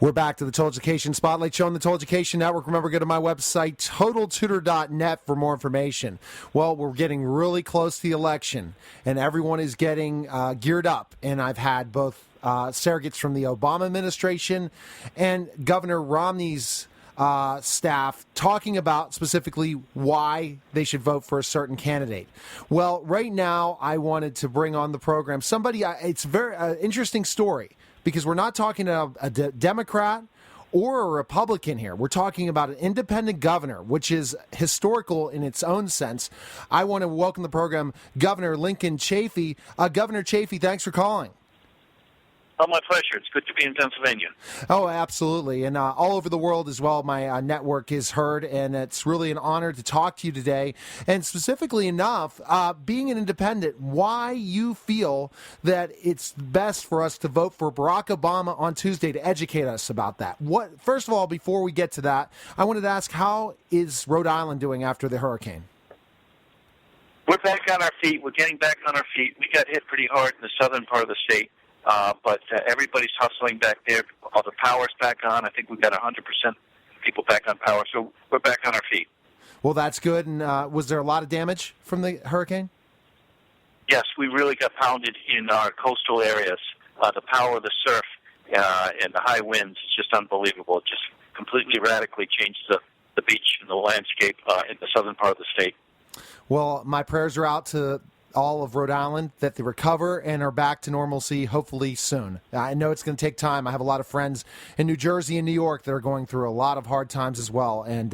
We're back to the Total Education Spotlight Show on the Total Education Network. Remember, go to my website, totaltutor.net, for more information. Well, we're getting really close to the election, and everyone is getting geared up. And I've had both surrogates from the Obama administration and Governor Romney's staff talking about specifically why they should vote for a certain candidate. Well, right now, I wanted to bring on the program somebody, it's a very interesting story, because we're not talking about a Democrat or a Republican here. We're talking about an independent governor, which is historical in its own sense. I want to welcome the program Governor Lincoln Chafee. Governor Chafee, thanks for calling. Oh, my pleasure. It's good to be in Pennsylvania. Oh, absolutely. And all over the world as well, my network is heard, and it's really an honor to talk to you today. And specifically enough, being an independent, why you feel that it's best for us to vote for Barack Obama on Tuesday, to educate us about that. First of all, before we get to that, I wanted to ask, how is Rhode Island doing after the hurricane? We're back on our feet. We're getting back on our feet. We got hit pretty hard in the southern part of the state. But everybody's hustling back there. All the power's back on. I think we've got 100% people back on power, so we're back on our feet. Well, that's good. And was there a lot of damage from the hurricane? Yes, we really got pounded in our coastal areas. The power of the surf and the high winds is just unbelievable. It just completely radically changed the beach and the landscape in the southern part of the state. Well, my prayers are out to all of Rhode Island, that they recover and are back to normalcy, hopefully soon. I know it's going to take time. I have a lot of friends in New Jersey and New York that are going through a lot of hard times as well. And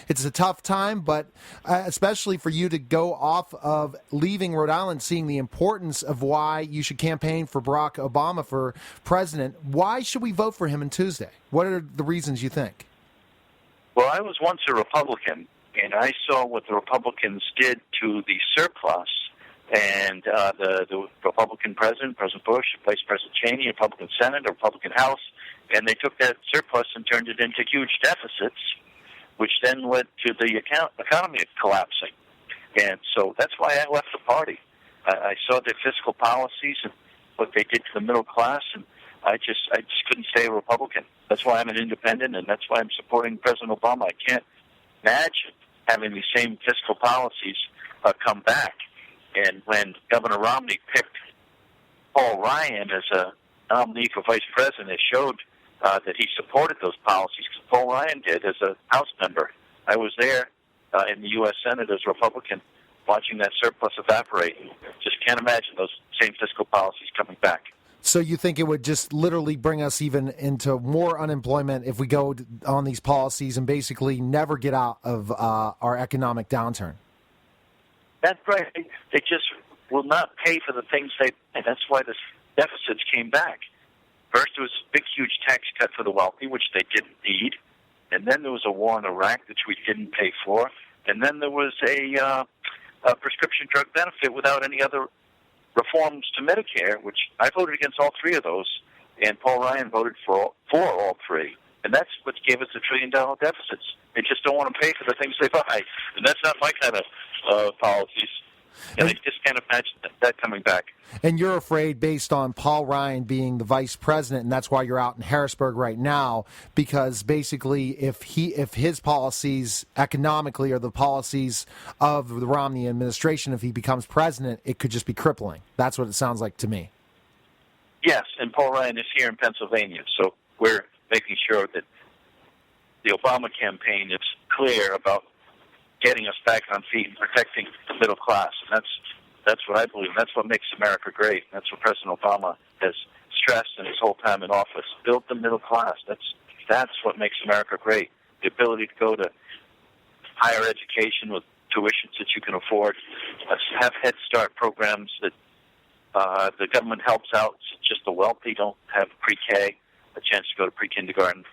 it's a tough time, but especially for you to go off of leaving Rhode Island, seeing the importance of why you should campaign for Barack Obama for president. Why should we vote for him on Tuesday? What are the reasons you think? Well, I was once a Republican, and I saw what the Republicans did to the surplus. And the Republican president, President Bush, Vice President Cheney, Republican Senate, Republican House, and they took that surplus and turned it into huge deficits, which then led to the economy collapsing. And so that's why I left the party. I saw their fiscal policies and what they did to the middle class, and I just couldn't stay a Republican. That's why I'm an independent, and that's why I'm supporting President Obama. I can't imagine having these same fiscal policies come back. And when Governor Romney picked Paul Ryan as a nominee for vice president, it showed that he supported those policies, because Paul Ryan did as a House member. I was there in the U.S. Senate as a Republican watching that surplus evaporate. Just can't imagine those same fiscal policies coming back. So you think it would just literally bring us even into more unemployment if we go on these policies and basically never get out of our economic downturn? That's right. They just will not pay for the things they pay. That's why the deficits came back. First, there was a big, huge tax cut for the wealthy, which they didn't need. And then there was a war in Iraq, which we didn't pay for. And then there was a prescription drug benefit without any other reforms to Medicare, which I voted against all three of those, and Paul Ryan voted for all three. And that's what gave us $1 trillion deficits. They just don't want to pay for the things they buy. And that's not my kind of policies. And I just can't imagine that coming back. And you're afraid, based on Paul Ryan being the vice president, and that's why you're out in Harrisburg right now, because basically if his policies economically are the policies of the Romney administration, if he becomes president, it could just be crippling. That's what it sounds like to me. Yes, and Paul Ryan is here in Pennsylvania, so we're making sure that the Obama campaign is clear about getting us back on feet and protecting the middle class. And that's what I believe. That's what makes America great. That's what President Obama has stressed in his whole time in office. Build the middle class. That's what makes America great. The ability to go to higher education with tuitions that you can afford. Let's have Head Start programs that the government helps out. Just the wealthy don't have pre-K, a chance to go to pre-kindergarten.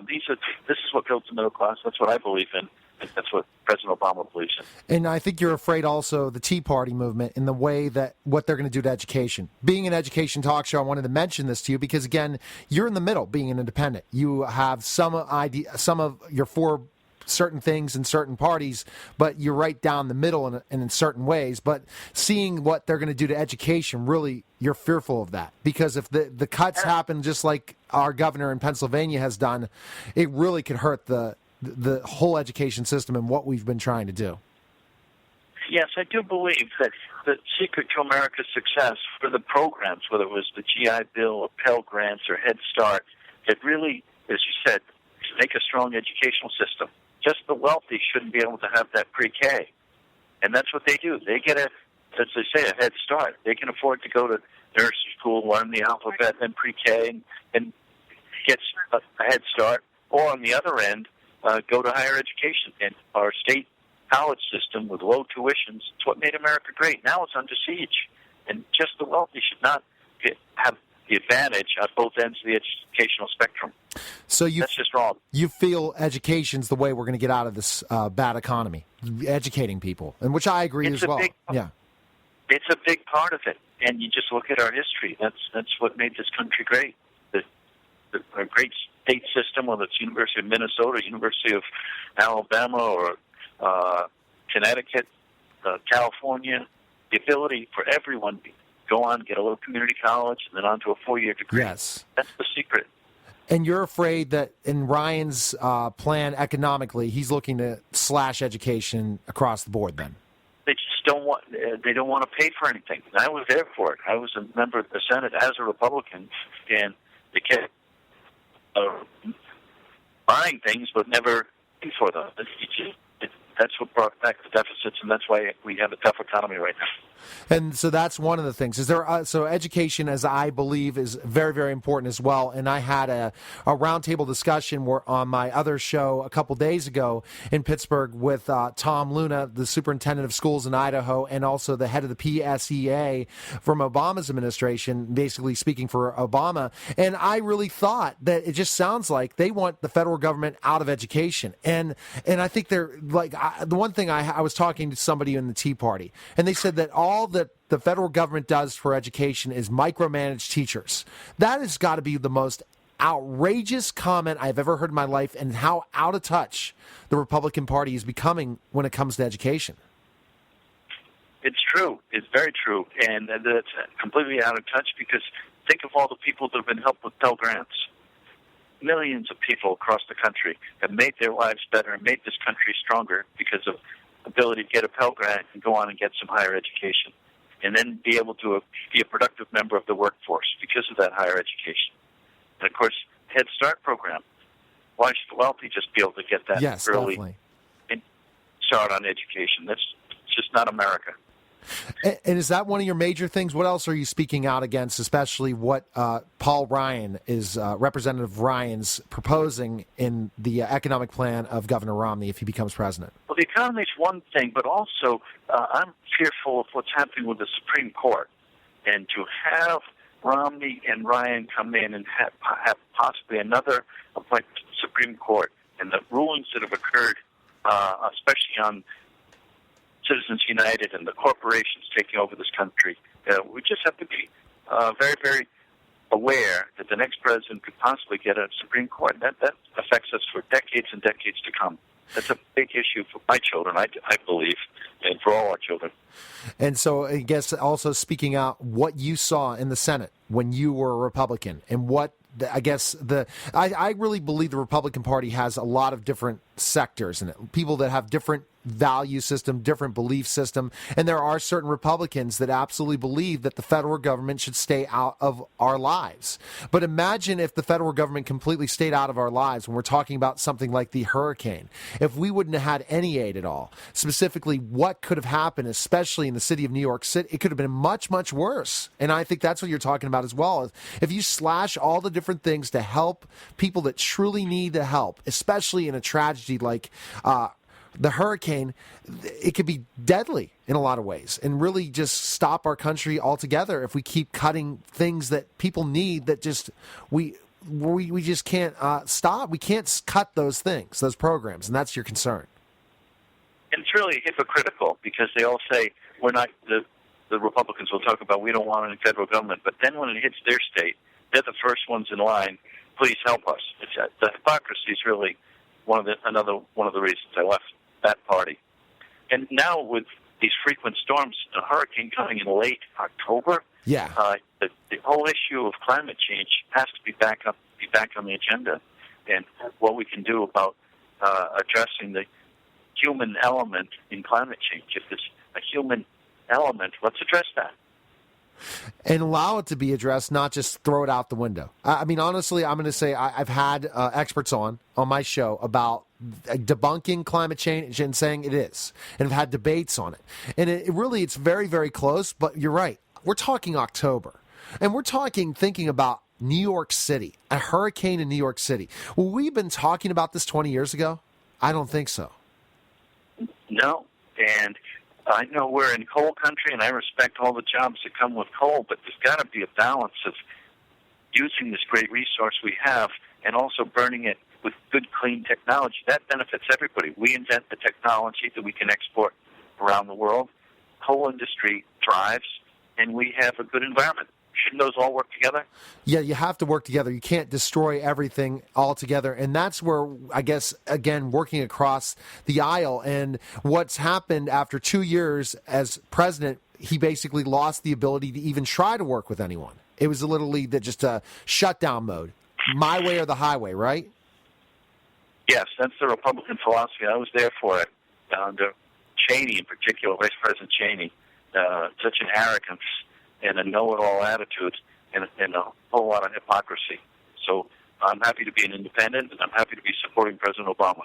This is what builds the middle class. That's what I believe in. That's what President Obama believes in. And I think you're afraid also of the Tea Party movement in the way that what they're going to do to education. Being an education talk show, I wanted to mention this to you because, again, you're in the middle being an independent. You have some of your four certain things in certain parties, but you're right down the middle in certain ways. But seeing what they're going to do to education, really, you're fearful of that. Because if the cuts happen just like our governor in Pennsylvania has done, it really could hurt the whole education system and what we've been trying to do. Yes, I do believe that the secret to America's success for the programs, whether it was the GI Bill or Pell Grants or Head Start, it really, as you said, to make a strong educational system. Just the wealthy shouldn't be able to have that pre-K. And that's what they do. They get as they say, a head start. They can afford to go to nursery school, learn the alphabet, then pre-K, and get a head start. Or on the other end, go to higher education. And our state college system with low tuitions, it's what made America great. Now it's under siege. And just the wealthy should not have the advantage at both ends of the educational spectrum. So that's just wrong. You feel education's the way we're going to get out of this bad economy, educating people, and which I agree as well. Yeah, it's a big part of it. And you just look at our history. That's what made this country great. A great state system, whether it's University of Minnesota, University of Alabama, or Connecticut, California, the ability for everyone to go on, get a little community college, and then on to a 4-year degree. Yes. That's the secret. And you're afraid that in Ryan's plan economically, he's looking to slash education across the board then? They just don't want. They don't want to pay for anything. And I was there for it. I was a member of the Senate as a Republican, and they kept buying things but never paying for them. That's what brought back the deficits, and that's why we have a tough economy right now. And so that's one of the things. Is there so education, as I believe, is very, very important as well. And I had a roundtable discussion on my other show a couple days ago in Pittsburgh with Tom Luna, the superintendent of schools in Idaho, and also the head of the PSEA from Obama's administration, basically speaking for Obama. And I really thought that it just sounds like they want the federal government out of education. And I think they're like the one thing I was talking to somebody in the Tea Party, and they said that all that the federal government does for education is micromanage teachers. That has got to be the most outrageous comment I've ever heard in my life, and how out of touch the Republican Party is becoming when it comes to education. It's true. It's very true. And it's completely out of touch because think of all the people that have been helped with Pell Grants. Millions of people across the country have made their lives better and made this country stronger because of ability to get a Pell Grant and go on and get some higher education, and then be able to be a productive member of the workforce because of that higher education. And, of course, Head Start program. Why should the wealthy just be able to get that early and start on education? That's just not America. And is that one of your major things? What else are you speaking out against, especially what Paul Ryan is, Representative Ryan's proposing in the economic plan of Governor Romney if he becomes president? Well, the economy is one thing, but also I'm fearful of what's happening with the Supreme Court. And to have Romney and Ryan come in and have possibly another appointed Supreme Court, and the rulings that have occurred, especially on Citizens United and the corporations taking over this country, we just have to be very, very aware that the next president could possibly get a Supreme Court. That affects us for decades and decades to come. That's a big issue for my children, I believe, and for all our children. And so I guess also speaking out what you saw in the Senate when you were a Republican, and what I really believe the Republican Party has a lot of different sectors in it, people that have different value system, different belief system, and there are certain Republicans that absolutely believe that the federal government should stay out of our lives. But imagine if the federal government completely stayed out of our lives when we're talking about something like the hurricane. If we wouldn't have had any aid at all, specifically what could have happened, especially in the city of New York City, it could have been much, much worse. And I think that's what you're talking about as well. If you slash all the different things to help people that truly need the help, especially in a tragedy like the hurricane, it could be deadly in a lot of ways and really just stop our country altogether if we keep cutting things that people need that just we just can't stop. We can't cut those things, those programs, and that's your concern. And it's really hypocritical because they all say we're not, the Republicans will talk about we don't want any federal government, but then when it hits their state, they're the first ones in line. Please help us. The hypocrisy is really one of the reasons I left that party. And now with these frequent storms, a hurricane coming in late October, Yeah. The whole issue of climate change has to be back on the agenda, and what we can do about addressing the human element in climate change. If there's a human element, let's address that. And allow it to be addressed, not just throw it out the window. I mean, honestly, I'm going to say I've had experts on my show about debunking climate change and saying it is, and have had debates on it. And it's very, very close, but you're right. We're talking October, and we're thinking about New York City, a hurricane in New York City. Well, we've been talking about this 20 years ago? I don't think so. No, and I know we're in coal country, and I respect all the jobs that come with coal, but there's got to be a balance of using this great resource we have and also burning it with good, clean technology. That benefits everybody. We invent the technology that we can export around the world. Coal industry thrives, and we have a good environment. Shouldn't those all work together? Yeah, you have to work together. You can't destroy everything altogether. And that's where, I guess, again, working across the aisle. And what's happened after 2 years as president, he basically lost the ability to even try to work with anyone. It was literally just a shutdown mode. My way or the highway, right? Yes, that's the Republican philosophy. I was there for it. Under Cheney in particular, Vice President Cheney, such an arrogance and a know-it-all attitude, and a whole lot of hypocrisy. So I'm happy to be an independent, and I'm happy to be supporting President Obama.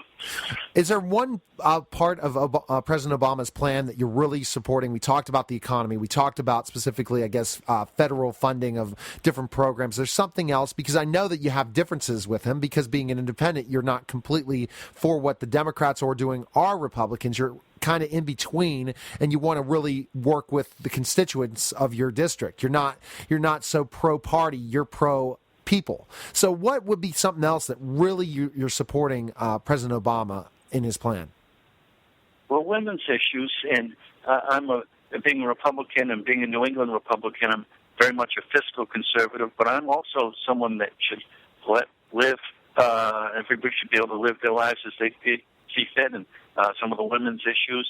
Is there one part of President Obama's plan that you're really supporting? We talked about the economy. We talked about specifically, I guess, federal funding of different programs. There's something else, because I know that you have differences with him, because being an independent, you're not completely for what the Democrats are doing are Republicans. You're kind of in between, and you want to really work with the constituents of your district. You're not so pro-party, you're pro-people. So what would be something else that really you're supporting President Obama in his plan? Well, women's issues, and being a Republican and being a New England Republican, I'm very much a fiscal conservative, but I'm also someone that should everybody should be able to live their lives as they see fit, and some of the women's issues,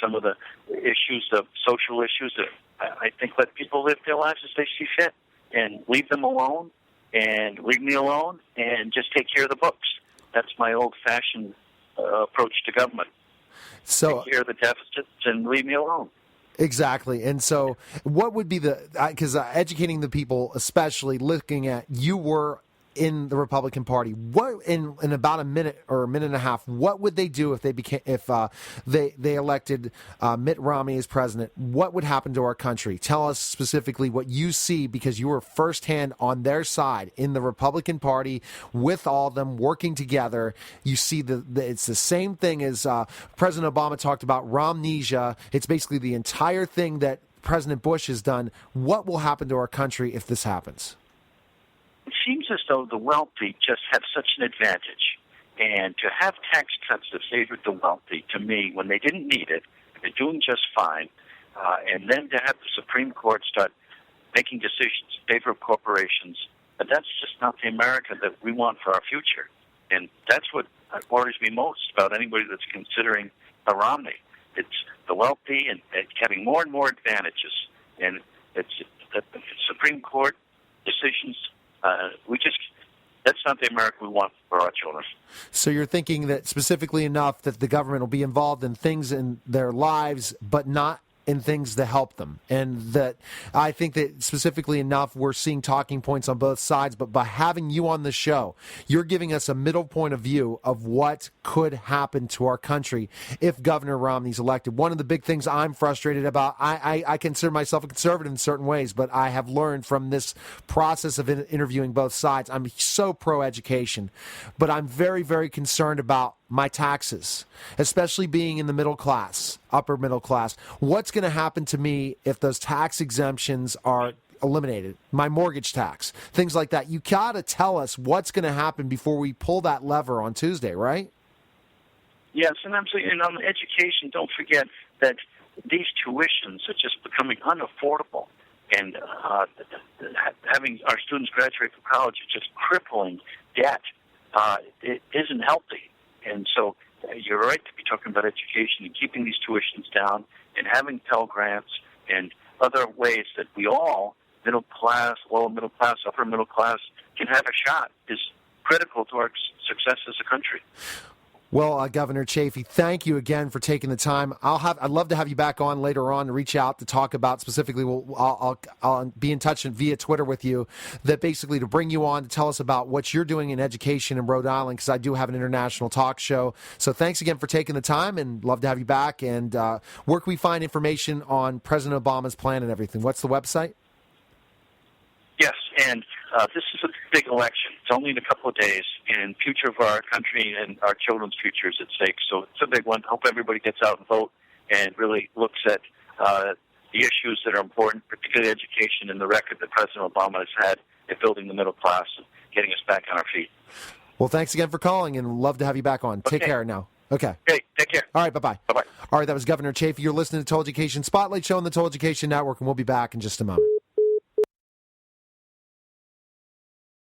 some of the issues, the social issues, I think let people live their lives as they see fit, and leave them alone, and leave me alone, and just take care of the books. That's my old-fashioned approach to government. So take care of the deficits and leave me alone. Exactly. And so what would be because educating the people, especially looking at, you were in the Republican Party, what in about a minute or a minute and a half, what would they do if they elected Mitt Romney as president? What would happen to our country? Tell us specifically what you see, because you were firsthand on their side in the Republican Party with all of them working together. You see it's the same thing as President Obama talked about Romnesia. It's basically the entire thing that President Bush has done. What will happen to our country if this happens? It seems as though the wealthy just have such an advantage. And to have tax cuts that favored the wealthy, to me, when they didn't need it, they're doing just fine, and then to have the Supreme Court start making decisions in favor of corporations, that's just not the America that we want for our future. And that's what worries me most about anybody that's considering a Romney. It's the wealthy and having more and more advantages. And it's the Supreme Court decisions. That's not the America we want for our children. So you're thinking that specifically enough that the government will be involved in things in their lives, but not in things that help them. And that I think that specifically enough, we're seeing talking points on both sides, but by having you on the show, you're giving us a middle point of view of what could happen to our country if Governor Romney's elected. One of the big things I'm frustrated about, I consider myself a conservative in certain ways, but I have learned from this process of interviewing both sides, I'm so pro-education, but I'm very, very concerned about my taxes, especially being in the middle class, upper middle class. What's going to happen to me if those tax exemptions are eliminated? My mortgage tax, things like that. You got to tell us what's going to happen before we pull that lever on Tuesday, right? Yes, and absolutely. And on education, don't forget that these tuitions are just becoming unaffordable. And having our students graduate from college is just crippling debt. it isn't healthy. And so you're right to be talking about education and keeping these tuitions down and having Pell Grants and other ways that we all, middle class, lower middle class, upper middle class, can have a shot is critical to our success as a country. Well, Governor Chafee, thank you again for taking the time. I'd love to have you back on later on to reach out to talk about specifically. I'll be in touch via Twitter with you, that basically to bring you on to tell us about what you're doing in education in Rhode Island, because I do have an international talk show. So thanks again for taking the time, and love to have you back. And where can we find information on President Obama's plan and everything? What's the website? Yes, and this is a big election. It's only in a couple of days, and future of our country and our children's future is at stake. So it's a big one. Hope everybody gets out and vote and really looks at the issues that are important, particularly education and the record that President Obama has had at building the middle class and getting us back on our feet. Well, thanks again for calling, and love to have you back on. Okay. Take care now. Okay. Hey, take care. All right, bye-bye. Bye-bye. All right, that was Governor Chafee. You're listening to Total Education Spotlight Show on the Total Education Network, and we'll be back in just a moment.